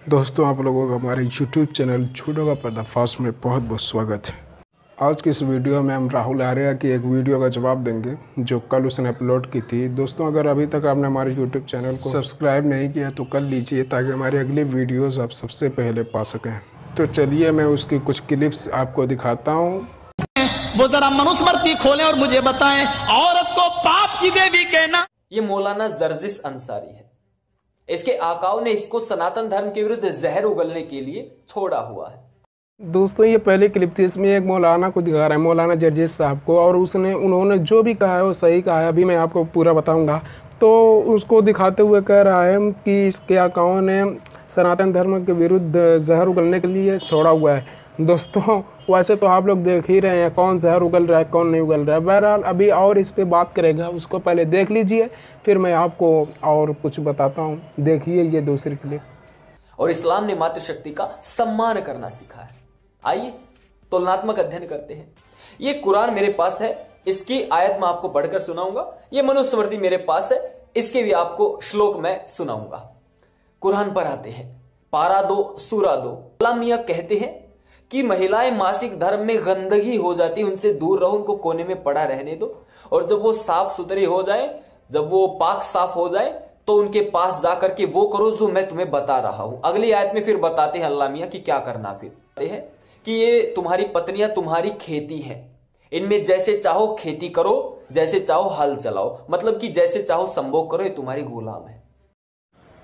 दोस्तों, आप लोगों का हमारे YouTube चैनल झूठों का पर्दाफाश में बहुत बहुत स्वागत है। आज की इस वीडियो में हम राहुल आर्या की एक वीडियो का जवाब देंगे जो कल उसने अपलोड की थी। दोस्तों, अगर अभी तक आपने हमारे YouTube चैनल को सब्सक्राइब नहीं किया तो कर लीजिए ताकि हमारी अगली वीडियोज़ आप सबसे पहले पा सकें। तो चलिए मैं उसकी कुछ क्लिप्स आपको दिखाता हूँ। वो जरा मनुस्मृति खोलें और मुझे बताएं, औरत को पाप की देवी कहना। ये मौलाना जर्जिस अंसारी है। इसके आकाओं ने इसको सनातन धर्म के विरुद्ध जहर उगलने के लिए छोड़ा हुआ है। दोस्तों, ये पहली क्लिप थी। इसमें एक मौलाना को दिखा रहा है, मौलाना जर्जिस साहब को, और उन्होंने जो भी कहा है वो सही कहा है। अभी मैं आपको पूरा बताऊंगा। तो उसको दिखाते हुए कह रहा है कि इसके आकाओं ने सनातन धर्म के विरुद्ध जहर उगलने के लिए छोड़ा हुआ है। दोस्तों, वैसे तो आप लोग देख ही रहे हैं कौन जहर उगल रहा है कौन नहीं उगल रहा है। बहरहाल अभी और इस पे बात करेगा, उसको पहले देख लीजिए, फिर मैं आपको और कुछ बताता हूँ। देखिए ये दूसरी क्लिप। और इस्लाम ने मातृशक्ति का सम्मान करना सिखाया है। आइए तुलनात्मक अध्ययन करते हैं। ये कुरान मेरे पास है, इसकी आयत मैं आपको पढ़कर सुनाऊंगा। ये मनुस्मृति मेरे पास है, इसके भी आपको श्लोक मैं सुनाऊंगा। कुरान पर आते हैं, पारा 2 सूरा 2। अल्लाह मियां कहते हैं कि महिलाएं मासिक धर्म में गंदगी हो जाती, उनसे दूर रहो, उनको कोने में पड़ा रहने दो, और जब वो साफ सुथरी हो जाए, जब वो पाक साफ हो जाए, तो उनके पास जाकर के वो करो जो मैं तुम्हें बता रहा हूं। अगली आयत में फिर बताते हैं अल्लाह मियां कि क्या करना। फिर कहते हैं कि ये तुम्हारी पत्नियां तुम्हारी खेती है, इनमें जैसे चाहो खेती करो, जैसे चाहो हल चलाओ, मतलब कि जैसे चाहो संभोग करो, ये तुम्हारी गुलाम है।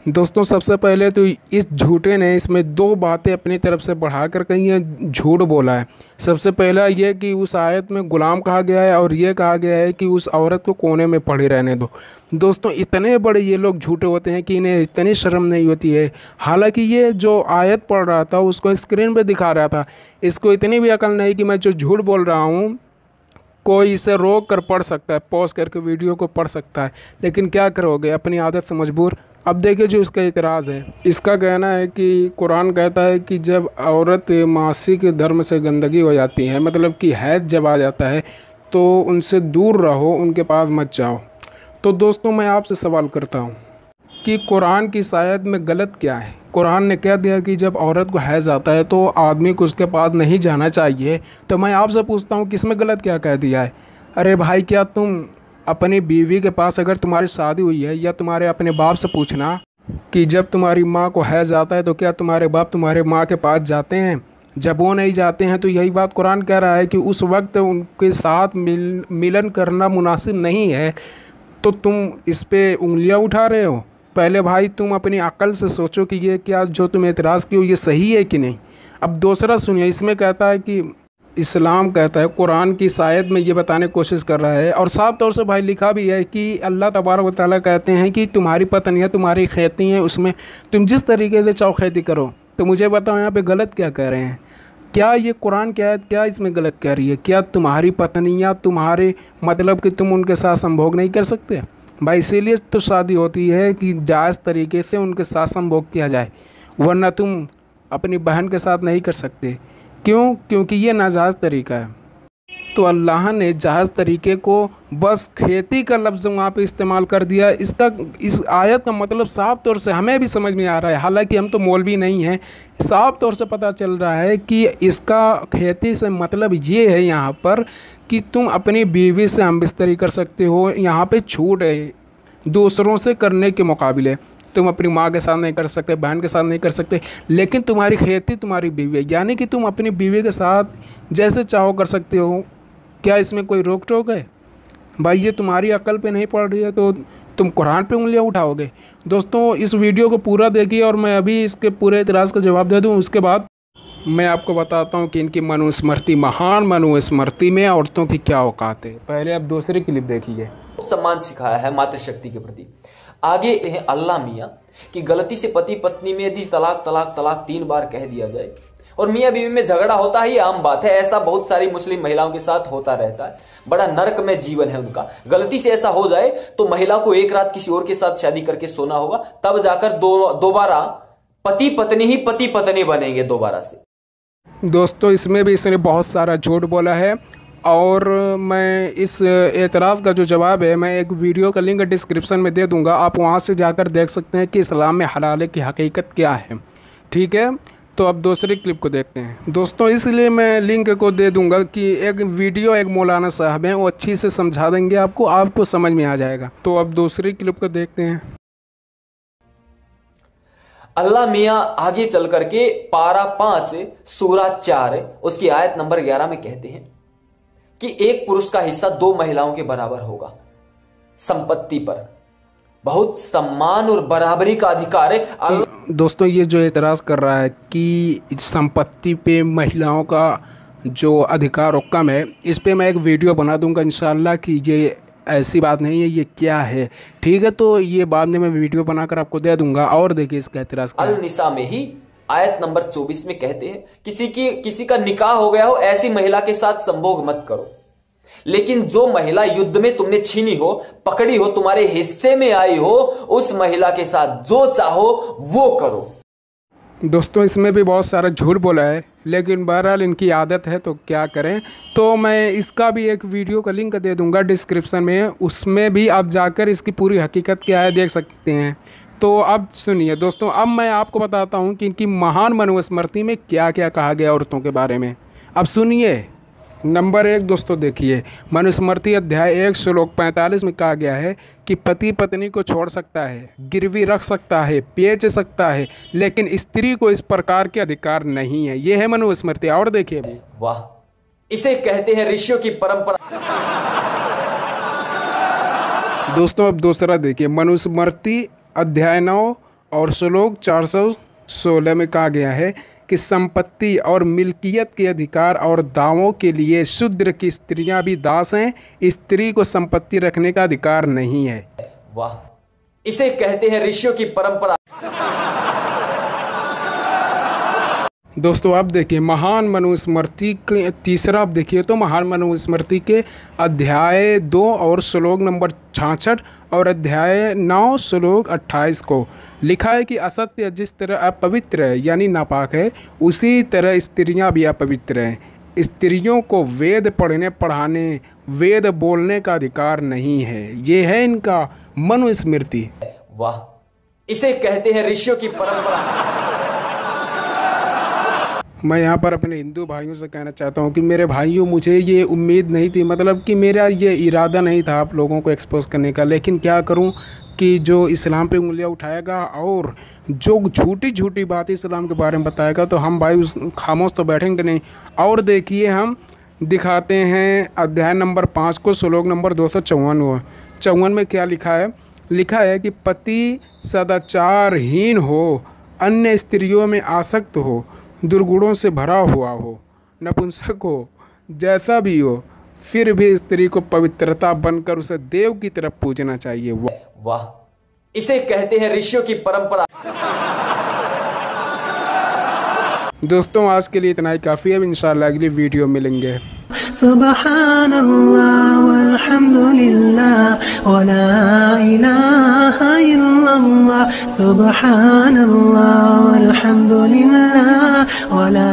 दोस्तों, सबसे पहले तो इस झूठे ने इसमें दो बातें अपनी तरफ से बढ़ाकर कही है, झूठ बोला है। सबसे पहला ये कि उस आयत में गुलाम कहा गया है, और ये कहा गया है कि उस औरत को कोने में पड़ी रहने दो। दोस्तों, इतने बड़े ये लोग झूठे होते हैं कि इन्हें इतनी शर्म नहीं होती है। हालांकि ये जो आयत पढ़ रहा था उसको स्क्रीन पर दिखा रहा था, इसको इतनी भी अकल नहीं कि मैं जो झूठ बोल रहा हूँ कोई इसे रोक कर पढ़ सकता है, पॉज करके वीडियो को पढ़ सकता है, लेकिन क्या करोगे, अपनी आदत से मजबूर। अब देखिए जो इसका इतराज़ है। इसका कहना है कि कुरान कहता है कि जब औरत मासिक धर्म से गंदगी हो जाती है, मतलब कि हैज जब आ जाता है, तो उनसे दूर रहो, उनके पास मत जाओ। तो दोस्तों, मैं आपसे सवाल करता हूँ कि कुरान की इस आयत में गलत क्या है। कुरान ने कह दिया कि जब औरत को हैज़ आता है तो आदमी को उसके पास नहीं जाना चाहिए। तो मैं आपसे पूछता हूँ कि इसमें गलत क्या कह दिया है। अरे भाई, क्या तुम अपनी बीवी के पास, अगर तुम्हारी शादी हुई है, या तुम्हारे अपने बाप से पूछना कि जब तुम्हारी माँ को हैज़ आता है तो क्या तुम्हारे बाप तुम्हारे माँ के पास जाते हैं। जब वो नहीं जाते हैं तो यही बात कुरान कह रहा है कि उस वक्त उनके साथ मिलन करना मुनासिब नहीं है। तो तुम इस पर उंगलियाँ उठा रहे हो। पहले भाई तुम अपनी अक्ल से सोचो कि ये क्या जो तुम एतराज़ की हो ये सही है कि नहीं। अब दूसरा सुनिए, इसमें कहता है कि इस्लाम कहता है, कुरान की शायद में ये बताने की कोशिश कर रहा है, और साफ तौर से भाई लिखा भी है कि अल्लाह तबारक व तआला कहते हैं कि तुम्हारी पत्नियाँ तुम्हारी खेती हैं, उसमें तुम जिस तरीके से चाहो खेती करो। तो मुझे बताओ यहाँ पे गलत क्या कह रहे हैं। क्या ये कुरान क्या है, क्या इसमें गलत कह रही है। क्या तुम्हारी पत्नियाँ तुम्हारे, मतलब कि तुम उनके साथ संभोग नहीं कर सकते भाई। इसीलिए तो शादी होती है कि जायज़ तरीके से उनके साथ संभोग किया जाए, वरना तुम अपनी बहन के साथ नहीं कर सकते। क्यों? क्योंकि ये नाजायज़ तरीका है। तो अल्लाह ने जायज़ तरीके को बस खेती का लफ्ज़ वहाँ पे इस्तेमाल कर दिया। इस आयत का मतलब साफ़ तौर से हमें भी समझ में आ रहा है, हालांकि हम तो मौलवी नहीं हैं। साफ़ तौर से पता चल रहा है कि इसका खेती से मतलब ये है यहाँ पर कि तुम अपनी बीवी से हमबिस्तरी कर सकते हो। यहाँ पे छूट है दूसरों से करने के मुकाबले। तुम अपनी माँ के साथ नहीं कर सकते, बहन के साथ नहीं कर सकते, लेकिन तुम्हारी खेती तुम्हारी बीवी है, यानी कि तुम अपनी बीवी के साथ जैसे चाहो कर सकते हो। क्या इसमें कोई रोक टोक है भाई? ये तुम्हारी अकल पे नहीं पड़ रही है तो तुम कुरान पे उंगलियां उठाओगे। दोस्तों, इस वीडियो को पूरा देखिए और मैं अभी इसके पूरे इतराज़ का जवाब दे दूँ। उसके बाद मैं आपको बताता हूँ कि इनकी मनुस्मृति, महान मनुस्मृति में औरतों की क्या औकात है। पहले आप दूसरी क्लिप देखिए। सम्मान सिखाया है मातृशक्ति के प्रति। आगे हैं अल्लाह मियां कि गलती से पति पत्नी में यदि तलाक तलाक तलाक 3 बार कह दिया जाए और मियां बीवी में झगड़ा होता है, ये आम बात है। ऐसा बहुत सारी मुस्लिम महिलाओं के साथ होता रहता है। बड़ा नरक में जीवन है उनका। गलती से ऐसा हो जाए तो महिला को एक रात किसी और के साथ शादी करके सोना होगा, तब जाकर दोबारा पति पत्नी ही पति पत्नी बनेंगे दोबारा से। दोस्तों, इसमें भी इसने बहुत सारा झूठ बोला है, और मैं इस एतराफ़ का जो जवाब है मैं एक वीडियो का लिंक डिस्क्रिप्शन में दे दूंगा। आप वहां से जाकर देख सकते हैं कि इस्लाम में हलाल की हकीकत क्या है। ठीक है, तो अब दूसरी क्लिप को देखते हैं। दोस्तों इसलिए मैं लिंक को दे दूंगा कि एक वीडियो एक मौलाना साहब हैं, वो अच्छी से समझा देंगे आपको समझ में आ जाएगा। तो अब दूसरी क्लिप को देखते हैं। अल्लाह मियां आगे चल करके पारा 5 सूरा 4 उसकी आयत नंबर 11 में कहते हैं कि एक पुरुष का हिस्सा 2 महिलाओं के बराबर होगा। संपत्ति पर बहुत सम्मान और बराबरी का अधिकार है। दोस्तों ये जो एतराज़ कर रहा है कि संपत्ति पे महिलाओं का जो अधिकार और कम है, इस पे मैं एक वीडियो बना दूंगा इंशाल्लाह कि ये ऐसी बात नहीं है, ये क्या है। ठीक है, तो ये बाद में मैं वीडियो बनाकर आपको दे दूंगा। और देखिए इसका एतराज़ अल निसा में ही आयत नंबर 24 में कहते हैं किसी का निकाह हो गया हो, ऐसी महिला के साथ संभोग मत करो। लेकिन जो महिला युद्ध में तुमने छीनी हो, पकड़ी हो, तुम्हारे हिस्से में आई हो, उस महिला के साथ जो चाहो वो करो। दोस्तों इसमें भी बहुत सारा झूठ बोला है, लेकिन बहरहाल इनकी आदत है तो क्या करें। तो मैं इसका भी एक वीडियो का लिंक दे दूंगा डिस्क्रिप्शन में, उसमें भी आप जाकर इसकी पूरी हकीकत क्या है देख सकते हैं। तो अब सुनिए दोस्तों, अब मैं आपको बताता हूं कि इनकी महान मनुस्मृति में क्या क्या कहा गया औरतों के बारे में। अब सुनिए। नंबर 1 दोस्तों देखिए, मनुस्मृति अध्याय 1 श्लोक 45 में कहा गया है कि पति पत्नी को छोड़ सकता है, गिरवी रख सकता है, बेच सकता है, लेकिन स्त्री को इस प्रकार के अधिकार नहीं है। ये है मनुस्मृति। और देखिए अभी, वाह, इसे कहते हैं ऋषियों की परंपरा। दोस्तों अब दूसरा देखिए, मनुस्मृति अध्याय 9 और श्लोक 416 में कहा गया है कि संपत्ति और मिल्कियत के अधिकार और दावों के लिए शूद्र की स्त्रियां भी दास हैं, स्त्री को संपत्ति रखने का अधिकार नहीं है। वाह, इसे कहते हैं ऋषियों की परंपरा। दोस्तों अब देखिए महान मनुस्मृति के तीसरा, अब देखिए तो महान मनुस्मृति के अध्याय 2 और श्लोक नंबर 66 और अध्याय 9 श्लोक 28 को लिखा है कि असत्य जिस तरह अपवित्र है यानी नापाक है, उसी तरह स्त्रियां भी अपवित्र हैं। स्त्रियों को वेद पढ़ने पढ़ाने, वेद बोलने का अधिकार नहीं है। ये है इनका मनुस्मृति। वाह, इसे कहते हैं ऋषियों की परंपरा। मैं यहाँ पर अपने हिंदू भाइयों से कहना चाहता हूँ कि मेरे भाइयों, मुझे ये उम्मीद नहीं थी, मतलब कि मेरा ये इरादा नहीं था आप लोगों को एक्सपोज करने का, लेकिन क्या करूँ कि जो इस्लाम पे उंगलियाँ उठाएगा और जो झूठी झूठी बात इस्लाम के बारे में बताएगा तो हम भाई उस खामोश तो बैठेंगे नहीं। और देखिए हम दिखाते हैं अध्याय नंबर 5 को श्लोक नंबर 254 में क्या लिखा है। लिखा है कि पति सदाचारहीन हो, अन्य स्त्रियों में आसक्त हो, दुर्गुणों से भरा हुआ हो, नपुंसक हो, जैसा भी हो, फिर भी स्त्री को पवित्रता बनकर उसे देव की तरफ पूजना चाहिए। वाह, इसे कहते हैं ऋषियों की परंपरा। दोस्तों आज के लिए इतना ही काफ़ी है, इंशाअल्लाह अगली वीडियो मिलेंगे। सुब्हानल्लाह वल्हम्दुलिल्लाह वला इलाहा इल्लल्लाह, सुब्हानल्लाह वल्हम्दुलिल्लाह वला